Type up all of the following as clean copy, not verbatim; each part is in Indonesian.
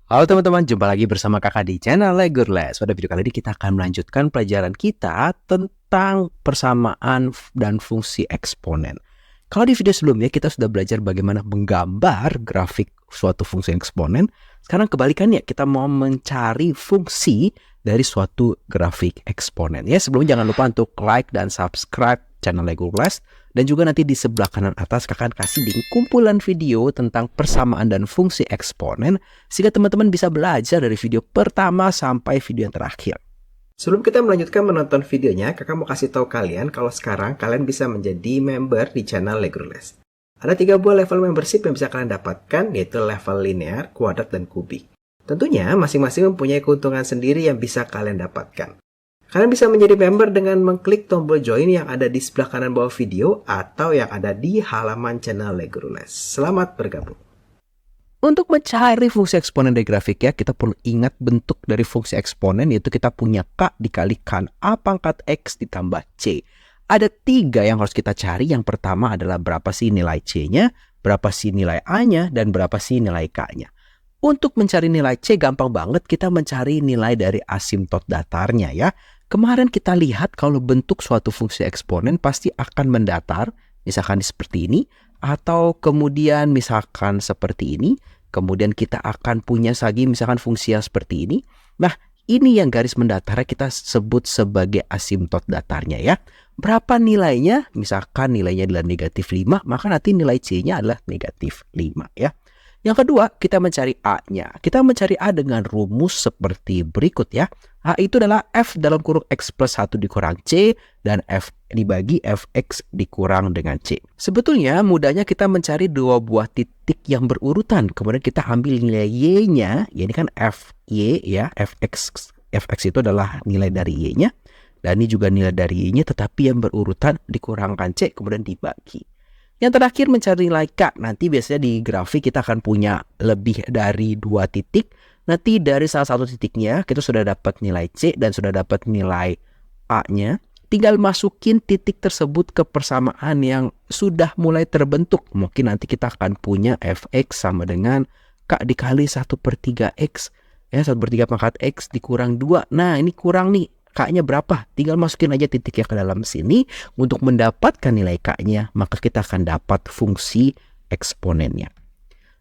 Halo teman-teman, jumpa lagi bersama kakak di channel Legurles. Pada video kali ini kita akan melanjutkan pelajaran kita tentang persamaan dan fungsi eksponen. Kalau di video sebelumnya kita sudah belajar bagaimana menggambar grafik suatu fungsi eksponen. Sekarang kebalikannya, kita mau mencari fungsi dari suatu grafik eksponen. Ya, sebelumnya jangan lupa untuk like dan subscribe channel Legurles. Dan juga nanti di sebelah kanan atas kakak kasih link kumpulan video tentang persamaan dan fungsi eksponen, sehingga teman-teman bisa belajar dari video pertama sampai video yang terakhir. Sebelum kita melanjutkan menonton videonya, kakak mau kasih tahu kalian kalau sekarang kalian bisa menjadi member di channel Legurles. Ada 3 buah level membership yang bisa kalian dapatkan, yaitu level linear, kuadrat, dan kubik. Tentunya masing-masing mempunyai keuntungan sendiri yang bisa kalian dapatkan. Kalian bisa menjadi member dengan mengklik tombol join yang ada di sebelah kanan bawah video atau yang ada di halaman channel Legurles. Selamat bergabung. Untuk mencari fungsi eksponen dari grafik ya, kita perlu ingat bentuk dari fungsi eksponen, yaitu kita punya K dikalikan A pangkat X ditambah C. Ada 3 yang harus kita cari. Yang pertama adalah berapa sih nilai C-nya, berapa sih nilai A-nya, dan berapa sih nilai K-nya. Untuk mencari nilai C gampang banget, kita mencari nilai dari asimtot datarnya ya. Kemarin kita lihat kalau bentuk suatu fungsi eksponen pasti akan mendatar, misalkan seperti ini, atau kemudian misalkan seperti ini, kemudian kita akan punya lagi misalkan fungsi yang seperti ini. Nah, ini yang garis mendatar kita sebut sebagai asimtot datarnya ya. Berapa nilainya? Misalkan nilainya adalah negatif 5, maka nanti nilai C-nya adalah negatif 5 ya. Yang kedua, kita mencari A-nya. Kita mencari A dengan rumus seperti berikut ya. A itu adalah F dalam kurung X plus 1 dikurang C, dan F dibagi Fx dikurang dengan C. Sebetulnya mudahnya kita mencari 2 buah titik yang berurutan. Kemudian kita ambil nilai Y-nya, ya ini kan Fy ya, Fx itu adalah nilai dari Y-nya. Dan ini juga nilai dari Y-nya, tetapi yang berurutan dikurangkan C, kemudian dibagi. Yang terakhir mencari nilai K. Nanti biasanya di grafik kita akan punya lebih dari 2 titik. Nanti dari salah satu titiknya kita sudah dapat nilai C dan sudah dapat nilai A-nya. Tinggal masukin titik tersebut ke persamaan yang sudah mulai terbentuk. Mungkin nanti kita akan punya Fx sama dengan K dikali 1/3x. Ya, 1/3 pangkat X dikurang 2. Nah, ini kurang nih. K-nya berapa? Tinggal masukin aja titiknya ke dalam sini untuk mendapatkan nilai K-nya, maka kita akan dapat fungsi eksponennya.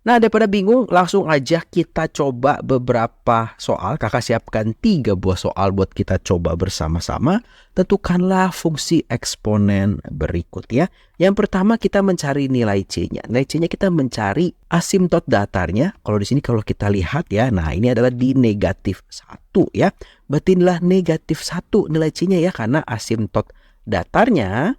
Nah, daripada bingung, langsung aja kita coba beberapa soal. Kakak siapkan 3 buah soal buat kita coba bersama-sama. Tentukanlah fungsi eksponen berikut ya. Yang pertama kita mencari nilai C-nya. Nilai C-nya kita mencari asimtot datarnya. Kalau di sini kalau kita lihat ya, nah ini adalah di negatif 1 ya. Berarti inilah negatif 1 nilai C-nya ya, karena asimtot datarnya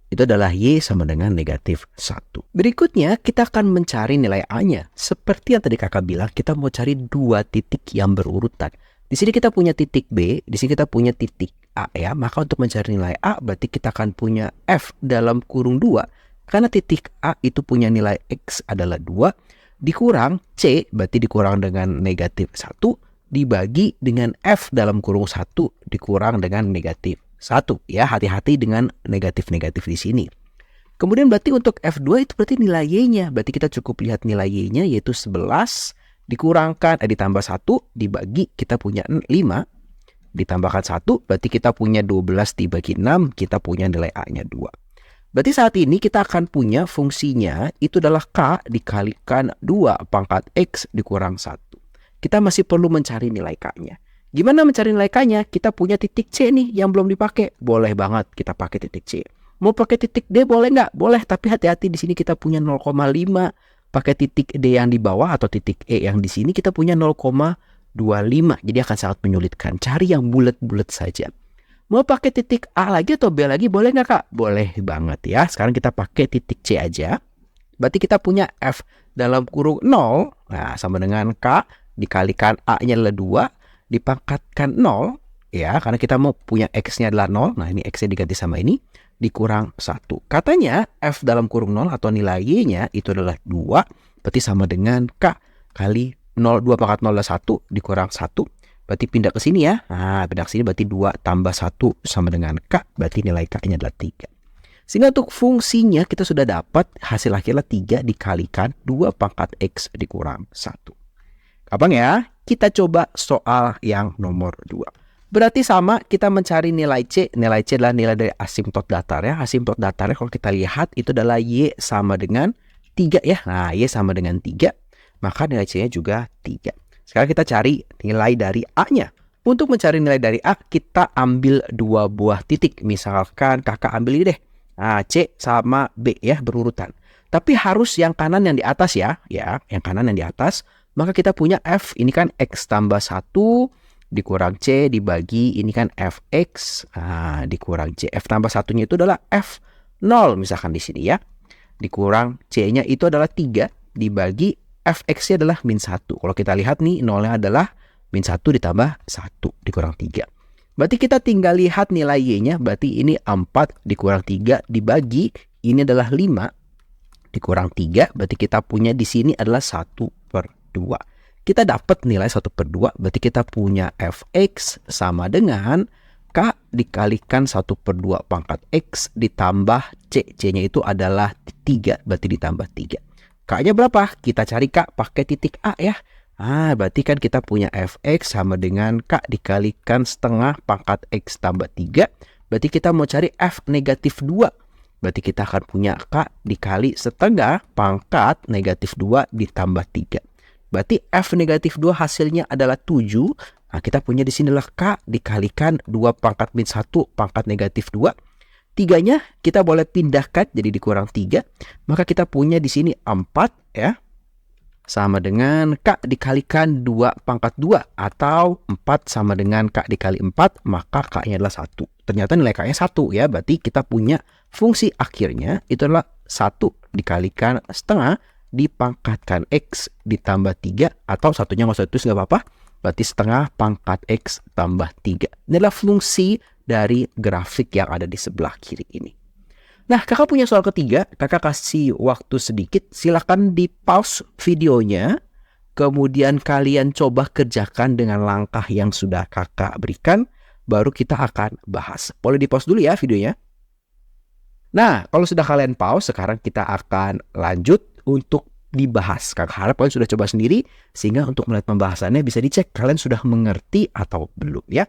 itu adalah Y sama dengan negatif 1. Berikutnya kita akan mencari nilai A-nya. Seperti yang tadi kakak bilang, kita mau cari 2 titik yang berurutan. Di sini kita punya titik B, di sini kita punya titik A ya. Maka untuk mencari nilai A berarti kita akan punya F dalam kurung 2. Karena titik A itu punya nilai X adalah 2. Dikurang C berarti dikurang dengan negatif 1. Dibagi dengan F dalam kurung 1 dikurang dengan negatif 1 ya, hati-hati dengan negatif-negatif di sini. Kemudian berarti untuk F2 itu berarti nilai Y-nya. Berarti kita cukup lihat nilai Y-nya yaitu 11 dikurangkan ditambah 1 dibagi kita punya 5 ditambahkan 1 berarti kita punya 12 dibagi 6 kita punya nilai A-nya 2. Berarti saat ini kita akan punya fungsinya itu adalah K dikalikan 2 pangkat X dikurang 1. Kita masih perlu mencari nilai K-nya. Gimana mencari nilai K-nya? Kita punya titik C nih yang belum dipakai. Boleh banget kita pakai titik C. Mau pakai titik D boleh nggak? Boleh, tapi hati-hati di sini kita punya 0,5. Pakai titik D yang di bawah atau titik E yang di sini kita punya 0,25. Jadi akan sangat menyulitkan. Cari yang bulat-bulat saja. Mau pakai titik A lagi atau B lagi boleh nggak kak? Boleh banget ya. Sekarang kita pakai titik C aja. Berarti kita punya F dalam kurung 0. Nah, sama dengan K dikalikan A-nya adalah 2. Dipangkatkan 0 ya, karena kita mau punya X-nya adalah 0. Nah, ini X-nya diganti sama ini dikurang 1. Katanya F dalam kurung 0 atau nilai Y-nya itu adalah 2. Berarti sama dengan K kali 0, 2 pangkat 0 adalah 1 dikurang 1. Berarti pindah ke sini ya. Nah, pindah ke sini berarti 2 tambah 1 sama dengan K. Berarti nilai K-nya adalah 3. Sehingga untuk fungsinya kita sudah dapat hasil akhirnya 3 dikalikan 2 pangkat X dikurang 1. Gampang ya? Kita coba soal yang nomor 2. Berarti sama, kita mencari nilai C. Nilai C adalah nilai dari asimtot datar ya. Asimtot datarnya kalau kita lihat itu adalah Y sama dengan 3 ya. Nah, Y sama dengan 3. Maka nilai C-nya juga 3. Sekarang kita cari nilai dari A-nya. Untuk mencari nilai dari A, kita ambil 2 buah titik. Misalkan kakak ambil ini deh. Nah, C sama B ya, berurutan. Tapi harus yang kanan yang di atas ya. Ya, yang kanan yang di atas. Maka kita punya F, ini kan X tambah 1 dikurang C dibagi, ini kan Fx, nah, dikurang C. F tambah 1-nya itu adalah F0 misalkan di sini ya. Dikurang C-nya itu adalah 3 dibagi Fx-nya adalah min 1. Kalau kita lihat nih, 0-nya adalah min 1 ditambah 1 dikurang 3. Berarti kita tinggal lihat nilai Y-nya, berarti ini 4 dikurang 3 dibagi, ini adalah 5 dikurang 3, berarti kita punya di sini adalah 1/2. Kita dapat nilai 1/2, berarti kita punya Fx sama dengan K dikalikan 1/2 pangkat X ditambah C. C-nya itu adalah 3, berarti ditambah 3. K-nya berapa? Kita cari K pakai titik A ya. Berarti kan kita punya Fx sama dengan K dikalikan setengah pangkat X tambah 3. Berarti kita mau cari F negatif 2. Berarti kita akan punya K dikali setengah pangkat negatif 2 ditambah 3. Berarti F negatif 2 hasilnya adalah 7. Nah, kita punya di sini adalah K dikalikan 2 pangkat min 1 pangkat negatif 2. 3-nya kita boleh pindahkan jadi dikurang 3. Maka kita punya di sini 4 ya. Sama dengan K dikalikan 2 pangkat 2. Atau 4 sama dengan K dikali 4. Maka K-nya adalah 1. Ternyata nilai K-nya 1 ya. Berarti kita punya fungsi akhirnya itu adalah 1 dikalikan setengah dipangkatkan X ditambah 3, atau satunya nggak usah tulis nggak apa-apa, berarti setengah pangkat X tambah 3. Ini adalah fungsi dari grafik yang ada di sebelah kiri ini. Nah, kakak punya soal ketiga, kakak kasih waktu sedikit, silahkan di pause videonya, kemudian kalian coba kerjakan dengan langkah yang sudah kakak berikan, baru kita akan bahas. Boleh di pause dulu ya videonya. Nah, kalau sudah kalian pause, sekarang kita akan lanjut untuk dibahas. Kakak harap kalian sudah coba sendiri, sehingga untuk melihat pembahasannya bisa dicek kalian sudah mengerti atau belum ya.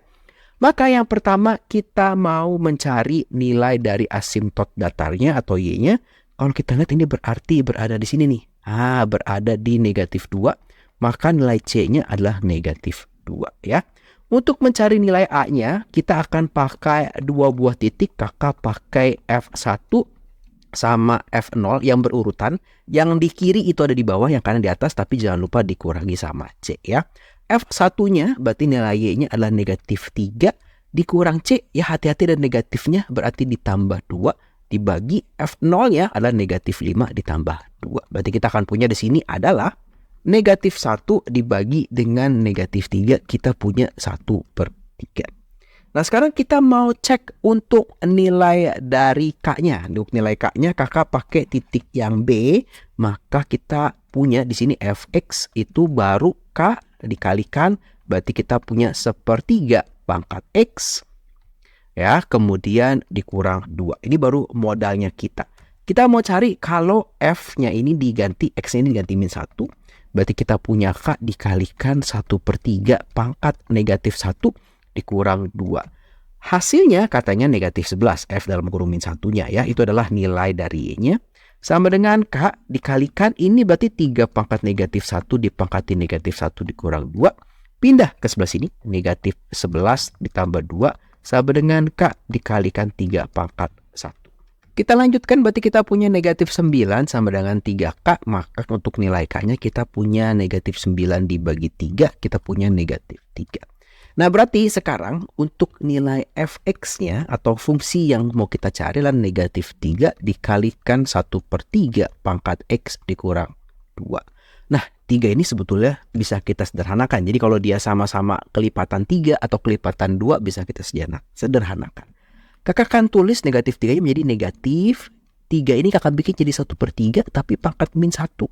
Maka yang pertama kita mau mencari nilai dari asimtot datarnya atau Y-nya. Kalau kita lihat ini berarti berada di sini nih. Berada di negatif 2. Maka nilai C-nya adalah negatif 2 ya. Untuk mencari nilai A-nya, kita akan pakai 2 buah titik. Kakak pakai F1 sama F0 yang berurutan. Yang di kiri itu ada di bawah, yang kanan di atas, tapi jangan lupa dikurangi sama C ya. F1-nya berarti nilai Y-nya adalah negatif 3 dikurang C, ya hati-hati dan negatifnya berarti ditambah 2 dibagi F0-nya adalah negatif 5 ditambah 2. Berarti kita akan punya di sini adalah negatif 1 dibagi dengan negatif 3, kita punya 1/3. Nah, sekarang kita mau cek untuk nilai dari K-nya. Untuk nilai K-nya kakak pakai titik yang B, maka kita punya di sini Fx itu baru K dikalikan, berarti kita punya 1/3 pangkat X ya, kemudian dikurang 2. Ini baru modalnya kita. Kita mau cari kalau F-nya ini diganti, X-nya ini diganti min 1, berarti kita punya K dikalikan 1/3 pangkat negatif 1 dikurang 2. Hasilnya katanya negatif 11, F dalam kurung min 1-nya ya, itu adalah nilai dari Y-nya. Sama dengan K dikalikan, ini berarti 3 pangkat negatif 1 dipangkati negatif 1 dikurang 2. Pindah ke sebelah sini, negatif 11 ditambah 2, sama dengan K dikalikan 3 pangkat 1. Kita lanjutkan, berarti kita punya negatif 9 sama dengan 3K, maka untuk nilai K-nya kita punya negatif 9 dibagi 3, kita punya negatif 3. Nah, berarti sekarang untuk nilai Fx-nya atau fungsi yang mau kita cari adalah negatif 3 dikalikan 1/3 pangkat X dikurang 2. Nah, 3 ini sebetulnya bisa kita sederhanakan. Jadi kalau dia sama-sama kelipatan 3 atau kelipatan 2 bisa kita sederhanakan. Kakak akan tulis negatif 3 menjadi negatif 3 ini kakak bikin jadi 1/3 tapi pangkat min 1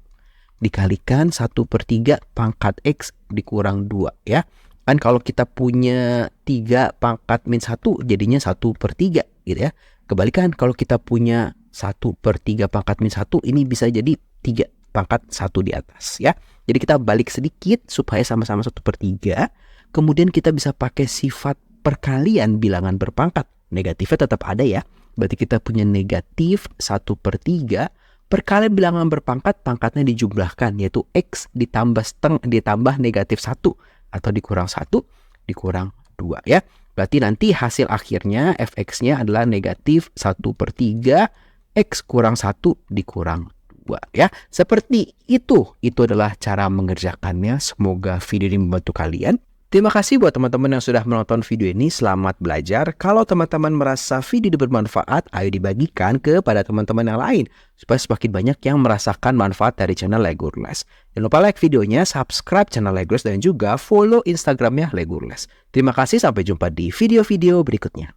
dikalikan 1/3 pangkat X dikurang 2 ya. Kan kalau kita punya 3 pangkat min 1 jadinya 1/3 gitu ya. Kebalikan kalau kita punya 1/3 pangkat min 1 ini bisa jadi 3 pangkat 1 di atas ya. Jadi kita balik sedikit supaya sama-sama 1/3. Kemudian kita bisa pakai sifat perkalian bilangan berpangkat. Negatifnya tetap ada ya. Berarti kita punya negatif 1/3 perkalian bilangan berpangkat, pangkatnya dijumlahkan, yaitu X ditambah negatif 1 atau dikurang 1 dikurang 2 ya. Berarti nanti hasil akhirnya fx-nya adalah negatif 1/3 X kurang 1 dikurang 2 ya. Seperti itu. Itu adalah cara mengerjakannya. Semoga video ini membantu kalian. Terima kasih buat teman-teman yang sudah menonton video ini. Selamat belajar. Kalau teman-teman merasa video ini bermanfaat, ayo dibagikan kepada teman-teman yang lain supaya semakin banyak yang merasakan manfaat dari channel Legurles. Jangan lupa like videonya, subscribe channel Legurles, dan juga follow Instagramnya Legurles. Terima kasih, sampai jumpa di video-video berikutnya.